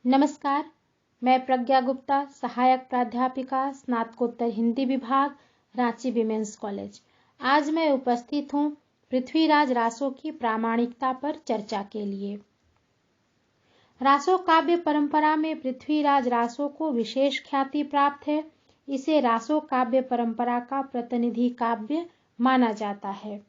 नमस्कार, मैं प्रज्ञा गुप्ता, सहायक प्राध्यापिका, स्नातकोत्तर हिंदी विभाग, रांची विमेंस कॉलेज। आज मैं उपस्थित हूँ पृथ्वीराज रासो की प्रामाणिकता पर चर्चा के लिए। रासो काव्य परंपरा में पृथ्वीराज रासो को विशेष ख्याति प्राप्त है। इसे रासो काव्य परंपरा का प्रतिनिधि काव्य माना जाता है।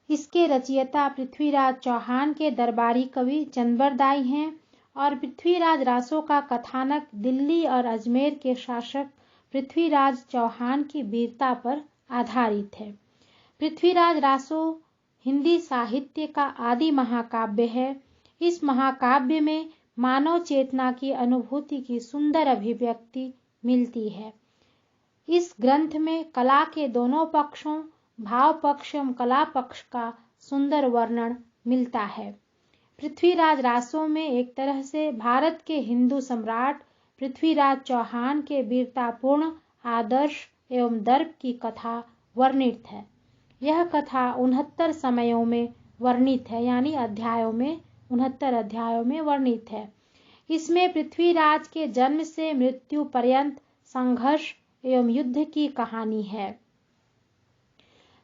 इसके रचयिता पृथ्वीराज चौहान के दरबारी कवि चंद्रबरदाई हैं और पृथ्वीराज रासो का कथानक दिल्ली और अजमेर के शासक पृथ्वीराज चौहान की वीरता पर आधारित है। पृथ्वीराज रासो हिंदी साहित्य का आदि महाकाव्य है। इस महाकाव्य में मानव चेतना की अनुभूति की सुंदर अभिव्यक्ति मिलती है। इस ग्रंथ में कला के दोनों पक्षों, भाव पक्ष एवं कला पक्ष का सुंदर वर्णन मिलता है। पृथ्वीराज रासो में एक तरह से भारत के हिंदू सम्राट पृथ्वीराज चौहान के वीरतापूर्ण आदर्श एवं दर्प की कथा वर्णित है। यह कथा 69 समयों में वर्णित है, यानी अध्यायों में 69 अध्यायों में वर्णित है। इसमें पृथ्वीराज के जन्म से मृत्यु पर्यंत संघर्ष एवं युद्ध की कहानी है।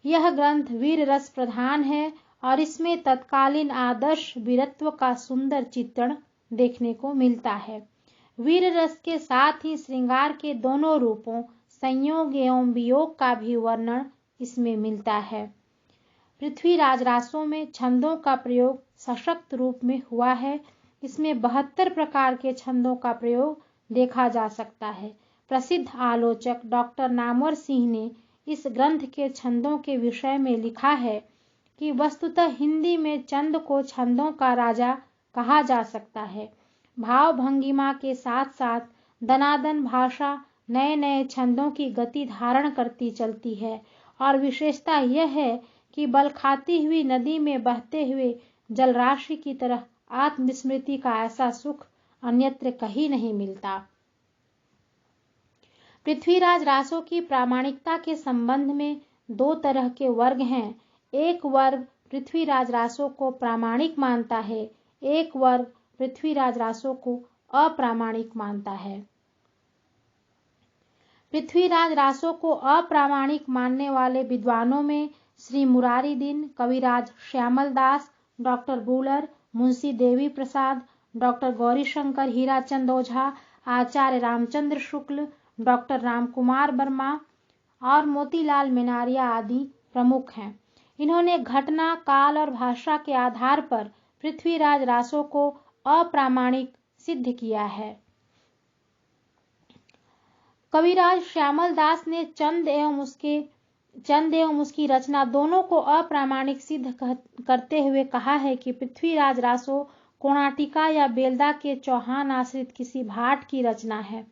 यह ग्रंथ वीर रस प्रधान है और इसमें तत्कालीन आदर्श वीरत्व का सुंदर चित्रण देखने को मिलता है। वीर रस के साथ ही श्रृंगार के दोनों रूपों, संयोग एवं वियोग का भी वर्णन इसमें मिलता है। पृथ्वीराज रासो में छंदों का प्रयोग सशक्त रूप में हुआ है। इसमें 72 प्रकार के छंदों का प्रयोग देखा जा सकता है। प्रसिद्ध आलोचक डॉक्टर नामवर सिंह ने इस ग्रंथ के छंदों के विषय में लिखा है कि वस्तुतः हिंदी में चंद को छंदों का राजा कहा जा सकता है। भाव भंगिमा के साथ साथ दनादन भाषा नए नए छंदों की गति धारण करती चलती है और विशेषता यह है कि बल खाती हुई नदी में बहते हुए जलराशि की तरह आत्मस्मृति का ऐसा सुख अन्यत्र कहीं नहीं मिलता। पृथ्वीराज रासो की प्रामाणिकता के संबंध में दो तरह के वर्ग हैं। एक वर्ग पृथ्वीराज रासो को प्रामाणिक मानता है, एक वर्ग पृथ्वीराज रासो को अप्रामाणिक मानता है। पृथ्वीराज रासो को अप्रामाणिक मानने वाले विद्वानों में श्री मुरारी दिन, कविराज श्यामल दास, doctor Buhler, Munshi Devi Prasad, doctor Gaurishankar Hirachand ओझा, आचार्य रामचंद्र शुक्ल, डॉक्टर रामकुमार वर्मा और मोतीलाल मेनारिया आदि प्रमुख हैं। इन्होंने घटना, काल और भाषा के आधार पर पृथ्वीराज रासो को अप्रामाणिक सिद्ध किया है। कविराज श्यामल दास ने चंद एवं उसकी रचना दोनों को अप्रामाणिक सिद्ध करते हुए कहा है कि पृथ्वीराज रासो कोणाटिका या बेलदा के चौहान आश्रित किसी भाट की रचना है।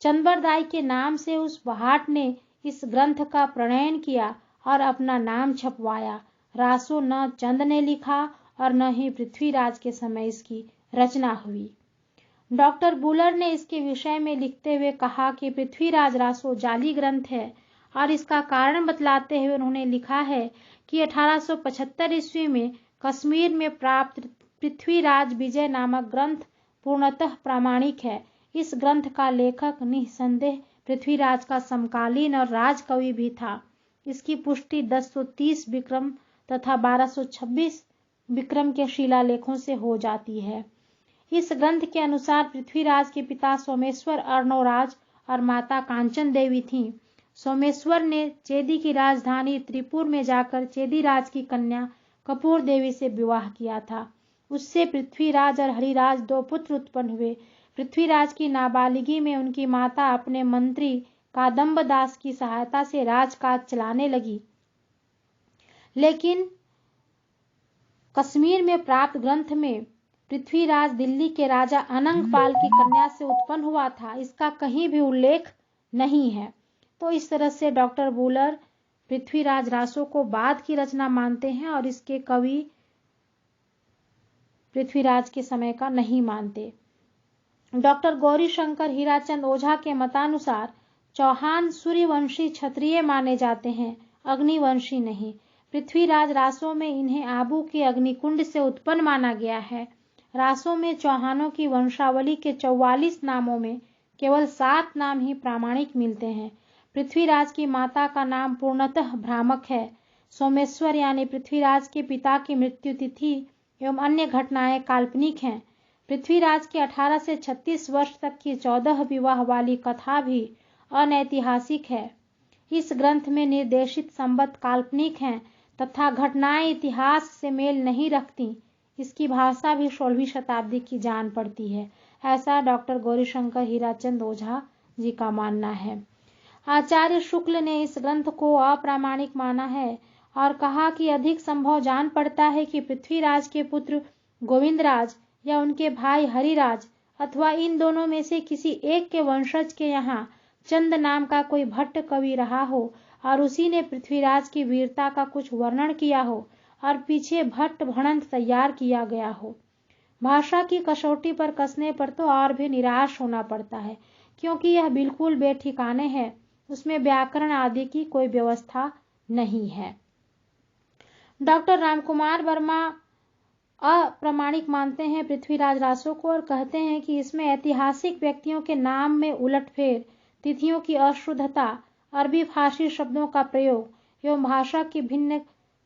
चंद्रबरदाई के नाम से उस भाट ने इस ग्रंथ का प्रणयन किया और अपना नाम छपवाया। रासो न चंद ने लिखा और न ही पृथ्वीराज के समय इसकी रचना हुई। डॉक्टर बुलर ने इसके विषय में लिखते हुए कहा कि पृथ्वीराज रासो जाली ग्रंथ है और इसका कारण बतलाते हुए उन्होंने लिखा है कि 1875 ईस्वी में कश्मीर में प्राप्त पृथ्वीराज विजय नामक ग्रंथ पूर्णतः प्रामाणिक है। इस ग्रंथ का लेखक निसंदेह पृथ्वीराज का समकालीन और राजकवि भी था। इसकी पुष्टि 1030 विक्रम तथा 1226 विक्रम के शिलालेखों से हो जाती है। इस ग्रंथ के अनुसार पृथ्वीराज के पिता सोमेश्वर अर्णोराज और माता कांचन देवी थीं। सोमेश्वर ने चेदी की राजधानी त्रिपुर में जाकर चेदीराज की कन्या कपूर देवी से विवाह किया था। उससे पृथ्वीराज और हरिराज 2 पुत्र उत्पन्न हुए। पृथ्वीराज की नाबालिगी में उनकी माता अपने मंत्री कादम्ब दास की सहायता से राजकाज चलाने लगी, लेकिन कश्मीर में प्राप्त ग्रंथ में पृथ्वीराज दिल्ली के राजा अनंगपाल की कन्या से उत्पन्न हुआ था, इसका कहीं भी उल्लेख नहीं है। तो इस तरह से डॉक्टर बुलर पृथ्वीराज रासो को बाद की रचना मानते हैं और इसके कवि पृथ्वीराज के समय का नहीं मानते। डॉक्टर गौरीशंकर हीराचंद ओझा के मतानुसार चौहान सूर्यवंशी क्षत्रिय माने जाते हैं, अग्निवंशी नहीं। पृथ्वीराज रासो में इन्हें आबू के अग्निकुंड से उत्पन्न माना गया है। रासों में चौहानों की वंशावली के 44 नामों में केवल 7 नाम ही प्रामाणिक मिलते हैं। पृथ्वीराज की माता का नाम पूर्णतः भ्रामक है। सोमेश्वर यानी पृथ्वीराज के पिता की मृत्यु तिथि एवं अन्य घटनाएं काल्पनिक हैं। पृथ्वीराज के 18 से 36 वर्ष तक की 14 विवाह वाली कथा भी अनैतिहासिक है। इस ग्रंथ में निर्देशित संबत काल्पनिक हैं तथा घटनाएं इतिहास से मेल नहीं रखती। इसकी भाषा भी 16वीं शताब्दी की जान पड़ती है, ऐसा डॉक्टर गौरीशंकर हीराचंद ओझा जी का मानना है। आचार्य शुक्ल ने इस ग्रंथ को अप्रामाणिक माना है और कहा कि अधिक संभव जान पड़ता है कि पृथ्वीराज के पुत्र गोविंदराज या उनके भाई हरिराज अथवा इन दोनों में से किसी एक के वंशज के यहाँ चंद नाम का कोई भट्ट कवि रहा हो और उसी ने पृथ्वीराज की वीरता का कुछ वर्णन किया हो और पीछे भट्ट भणंत तैयार किया गया हो। भाषा की कसौटी पर कसने पर तो और भी निराश होना पड़ता है, क्योंकि यह बिल्कुल बेठिकाने है। उसमें व्याकरण आदि की कोई व्यवस्था नहीं है। डॉक्टर रामकुमार वर्मा अप्रामाणिक मानते हैं पृथ्वीराज रासो को और कहते हैं कि इसमें ऐतिहासिक व्यक्तियों के नाम में उलटफेर, तिथियों की अशुद्धता, अरबी फारसी शब्दों का प्रयोग एवं भाषा की भिन्न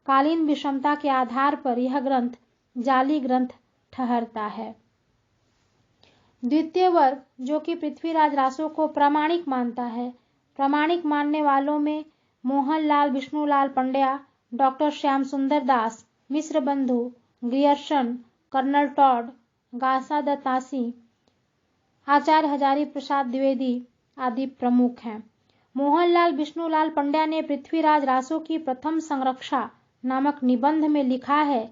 कालीन विषमता के आधार पर यह ग्रंथ जाली ग्रंथ ठहरता है। द्वितीय वर्ग जो कि पृथ्वीराज रासो को प्रामाणिक मानता है। प्रामाणिक मानने वालों में मोहनलाल विष्णुलाल पंड्या, डॉक्टर श्याम सुंदर दास, मिश्र बंधु, ग्रियर्सन, कर्नल टॉड, गासा दत्तासी, आचार्य हजारी प्रसाद द्विवेदी आदि प्रमुख हैं। मोहनलाल विष्णुलाल पंड्या ने पृथ्वीराज रासो की प्रथम संरक्षा नामक निबंध में लिखा है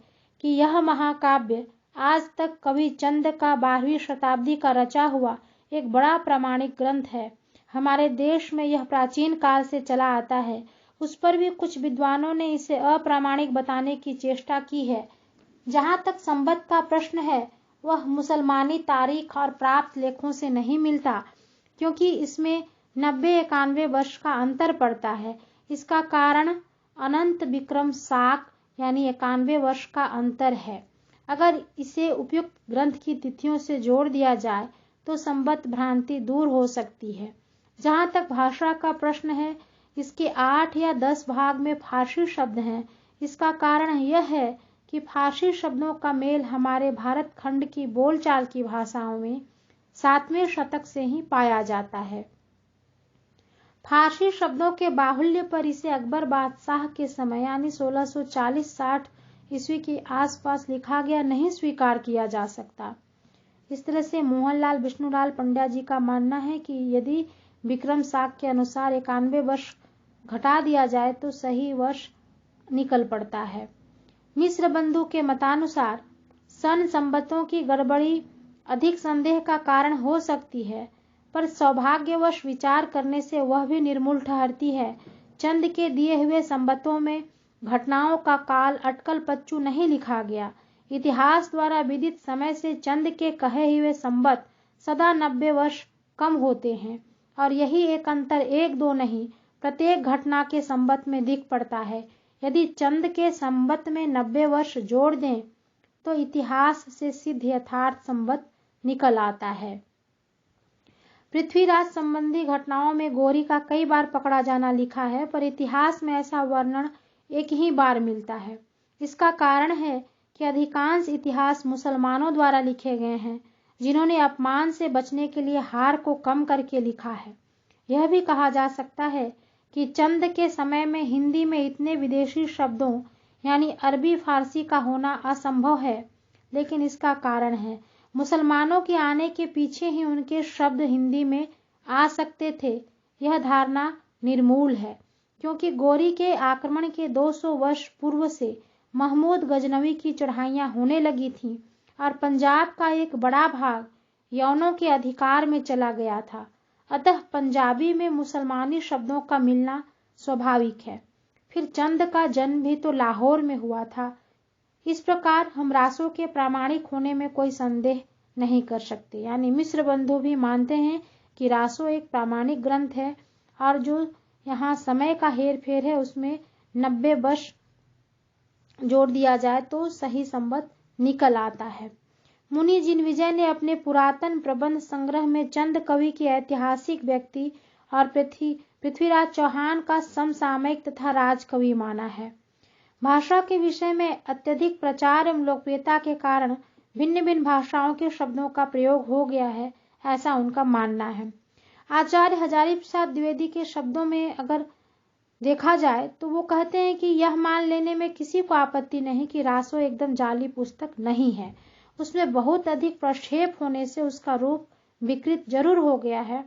कि यह महाकाव्य आज तक कवि चंद का 12वीं शताब्दी का रचा हुआ एक बड़ा प्रामाणिक ग्रंथ है। हमारे देश में यह प्राचीन काल से चला आता है। उस पर भी कुछ विद्वानों ने इसे अप्रामाणिक बताने की चेष्टा की है। जहां तक संबत का प्रश्न है, वह मुसलमानी तारीख और प्राप्त लेखों से नहीं मिलता, क्योंकि इसमें 90-91 वर्ष का अंतर पड़ता है। इसका कारण अनंत विक्रम साक यानी 91 वर्ष का अंतर है। अगर इसे उपयुक्त ग्रंथ की तिथियों से जोड़ दिया जाए तो संबत भ्रांति दूर हो सकती है। जहां तक भाषा का प्रश्न है, इसके 8 या 10 भाग में फारसी शब्द हैं। इसका कारण यह है कि फारसी शब्दों का मेल हमारे भारत खंड की बोलचाल की भाषाओं में 7वें शतक से ही पाया जाता है। फारसी शब्दों के बाहुल्य पर इसे अकबर बादशाह के समय यानी 1640-60 ईस्वी के आसपास लिखा गया नहीं स्वीकार किया जा सकता। इस तरह से मोहनलाल विष्णुलाल पंड्या जी का मानना है कि यदि विक्रम साक के अनुसार 91 वर्ष घटा दिया जाए तो सही वर्ष निकल पड़ता है। मिश्र बंधु के मतानुसार सन संबतों की गड़बड़ी अधिक संदेह का कारण हो सकती है, पर सौभाग्यवश विचार करने से वह भी निर्मूल ठहरती है। चंद के दिए हुए संबतों में घटनाओं का काल अटकल पच्चू नहीं लिखा गया। इतिहास द्वारा विदित समय से चंद के कहे हुए संबत सदा 90 वर्ष कम होते हैं और यही एक अंतर 1-2 नहीं, प्रत्येक घटना के संबत में दिख पड़ता है। यदि चंद के संबत में 90 वर्ष जोड़ दें तो इतिहास से सिद्ध यथार्थ संबत निकल आता है। पृथ्वीराज संबंधी घटनाओं में गोरी का कई बार पकड़ा जाना लिखा है, पर इतिहास में ऐसा वर्णन एक ही बार मिलता है। इसका कारण है कि अधिकांश इतिहास मुसलमानों द्वारा लिखे गए हैं, जिन्होंने अपमान से बचने के लिए हार को कम करके लिखा है। यह भी कहा जा सकता है कि चंद के समय में हिंदी में इतने विदेशी शब्दों यानी अरबी फारसी का होना असंभव है, लेकिन इसका कारण है मुसलमानों के आने के पीछे ही उनके शब्द हिंदी में आ सकते थे। यह धारणा निर्मूल है, क्योंकि गोरी के आक्रमण के 200 वर्ष पूर्व से महमूद गजनवी की चढ़ाइयां होने लगी थीं और पंजाब का एक बड़ा भाग यवनों के अधिकार में चला गया था। अतः पंजाबी में मुसलमानी शब्दों का मिलना स्वाभाविक है। फिर चंद का जन्म भी तो लाहौर में हुआ था। इस प्रकार हम रासों के प्रामाणिक होने में कोई संदेह नहीं कर सकते। यानी मिश्र बंधु भी मानते हैं कि रासो एक प्रामाणिक ग्रंथ है और जो यहाँ समय का हेर फेर है उसमें 90 वर्ष जोड़ दिया जाए तो सही संबत निकल आता है। मुनि जिनविजय ने अपने पुरातन प्रबंध संग्रह में चंद कवि के ऐतिहासिक व्यक्ति और पृथ्वीराज चौहान का समसामयिक तथा राजकवि माना है। भाषा के विषय में अत्यधिक प्रचार एवं लोकप्रियता के कारण भिन्न भिन्न भाषाओं के शब्दों का प्रयोग हो गया है, ऐसा उनका मानना है। आचार्य हजारी प्रसाद द्विवेदी के शब्दों में अगर देखा जाए तो वो कहते हैं कि यह मान लेने में किसी को आपत्ति नहीं कि रासो एकदम जाली पुस्तक नहीं है। उसमें बहुत अधिक प्रक्षेप होने से उसका रूप विकृत जरूर हो गया है,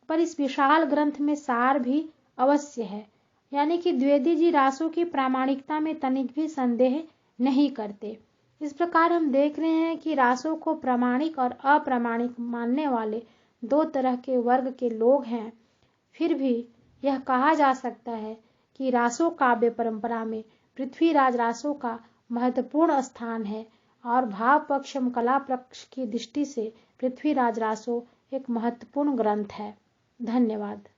पर इस विशाल ग्रंथ में सार भी अवश्य है। यानी कि द्विवेदी जी रासो की प्रामाणिकता में तनिक भी संदेह नहीं करते। इस प्रकार हम देख रहे हैं कि रासो को प्रामाणिक और अप्रामाणिक मानने वाले दो तरह के वर्ग के लोग हैं। फिर भी यह कहा जा सकता है कि रासो काव्य परंपरा में पृथ्वीराज रासो का महत्वपूर्ण स्थान है और भाव पक्ष एवं कला पक्ष की दृष्टि से पृथ्वीराज रासो एक महत्वपूर्ण ग्रंथ है। धन्यवाद।